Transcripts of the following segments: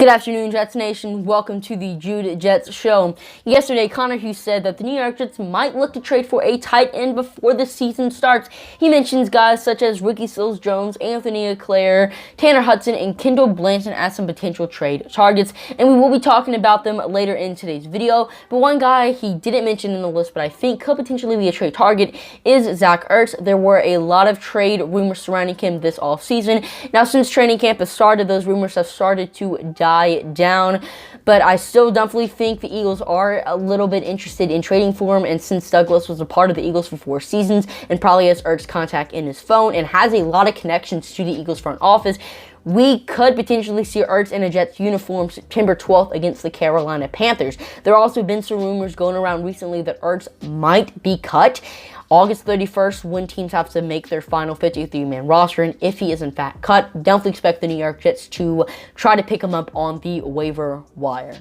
Good afternoon, Jets Nation. Welcome to the Jude Jets Show. Yesterday, Connor Hughes said that the New York Jets might look to trade for a tight end before the season starts. He mentions guys such as Ricky Seals-Jones, Anthony Eclair, Tanner Hudson, and Kendall Blanton as some potential trade targets, and we will be talking about them later in today's video. But one guy he didn't mention in the list, but I think could potentially be a trade target, is Zach Ertz. There were a lot of trade rumors surrounding him this offseason. Now, since training camp has started, those rumors have started to die down, but I still definitely think the Eagles are a little bit interested in trading for him, and since Douglas was a part of the Eagles for 4 seasons and probably has Ertz contact in his phone and has a lot of connections to the Eagles front office, we could potentially see Ertz in a Jets uniform September 12th against the Carolina Panthers. There have also been some rumors going around recently that Ertz might be cut August 31st when teams have to make their final 53-man roster, and if he is in fact cut, definitely expect the New York Jets to try to pick him up on the waiver wire.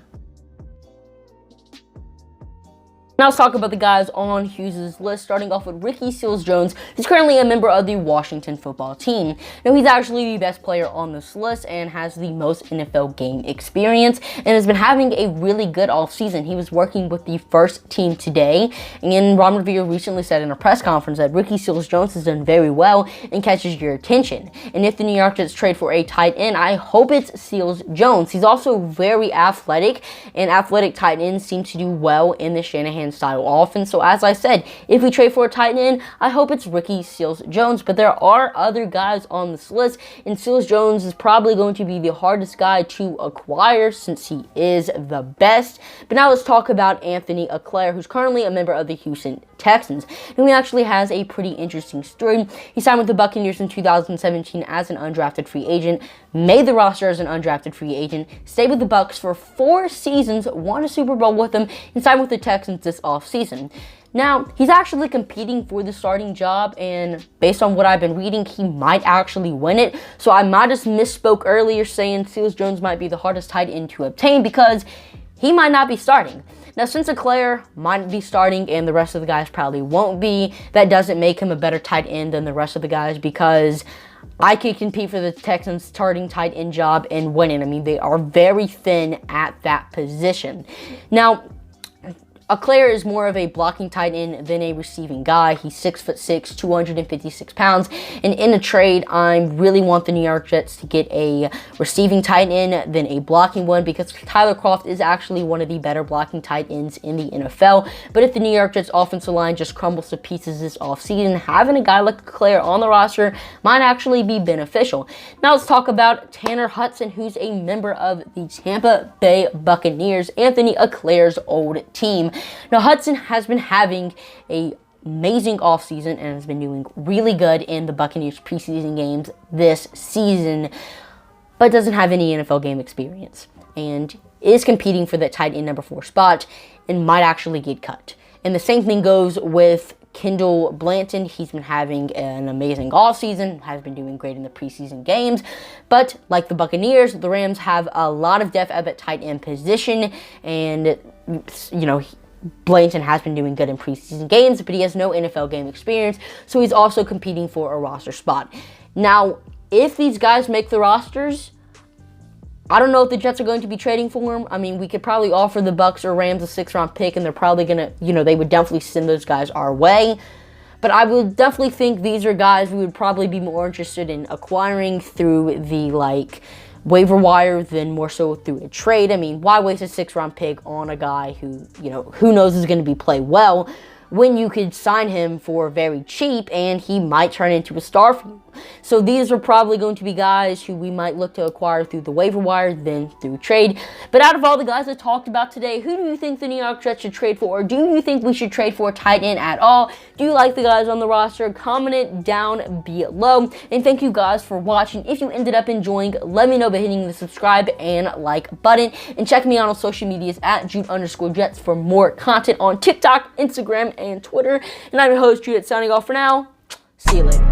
Now let's talk about the guys on Hughes' list, starting off with Ricky Seals-Jones, who's currently a member of the Washington football team. Now, he's actually the best player on this list and has the most NFL game experience and has been having a really good offseason. He was working with the first team today, and Ron Rivera recently said in a press conference that Ricky Seals-Jones has done very well and catches your attention. And if the New York Jets trade for a tight end, I hope it's Seals-Jones. He's also very athletic, and athletic tight ends seem to do well in the Shanahan style offense. So as I said, if we trade for a tight end, I hope it's Ricky Seals-Jones. But there are other guys on this list, and Seals-Jones is probably going to be the hardest guy to acquire since he is the best. But now let's talk about Anthony Eclair, who's currently a member of the Houston Texans, and he actually has a pretty interesting story. He signed with the Buccaneers in 2017 as an undrafted free agent, made the roster as an undrafted free agent, stayed with the Bucs for 4 seasons, won a Super Bowl with them, and signed with the Texans this offseason. Now, he's actually competing for the starting job, and based on what I've been reading, he might actually win it. So I might have misspoke earlier saying Seals-Jones might be the hardest tight end to obtain because he might not be starting. Now, since Eclair might be starting and the rest of the guys probably won't be, that doesn't make him a better tight end than the rest of the guys because I could compete for the Texans' starting tight end job and win it. I mean, they are very thin at that position. Now, Eclair is more of a blocking tight end than a receiving guy. He's 6'6", 256 pounds. And in a trade, I really want the New York Jets to get a receiving tight end than a blocking one because Tyler Kroft is actually one of the better blocking tight ends in the NFL. But if the New York Jets offensive line just crumbles to pieces this offseason, having a guy like Eclair on the roster might actually be beneficial. Now let's talk about Tanner Hudson, who's a member of the Tampa Bay Buccaneers, Anthony Eclair's old team. Now, Hudson has been having an amazing offseason and has been doing really good in the Buccaneers preseason games this season, but doesn't have any NFL game experience and is competing for that tight end number 4 spot and might actually get cut. And the same thing goes with Kendall Blanton. He's been having an amazing offseason, has been doing great in the preseason games, but like the Buccaneers, the Rams have a lot of depth at that tight end position, and Blanton has been doing good in preseason games, but he has no NFL game experience, so he's also competing for a roster spot. Now, if these guys make the rosters, I don't know if the Jets are going to be trading for him. I mean, we could probably offer the Bucs or Rams a 6th-round pick, and they're probably going to, they would definitely send those guys our way. But I would definitely think these are guys we would probably be more interested in acquiring through the, waiver wire than more so through a trade. I mean, why waste a 6th-round pick on a guy who, who knows is going to be play well when you could sign him for very cheap and he might turn into a star for you? So these are probably going to be guys who we might look to acquire through the waiver wire than through trade. But out of all the guys I talked about today, who do you think the New York Jets should trade for? Or do you think we should trade for a tight end at all? Do you like the guys on the roster? Comment it down below. And thank you guys for watching. If you ended up enjoying, let me know by hitting the subscribe and like button. And check me out on social medias at Jude_Jets for more content on TikTok, Instagram, and Twitter. And I'm your host, Jude, signing off for now. See you later.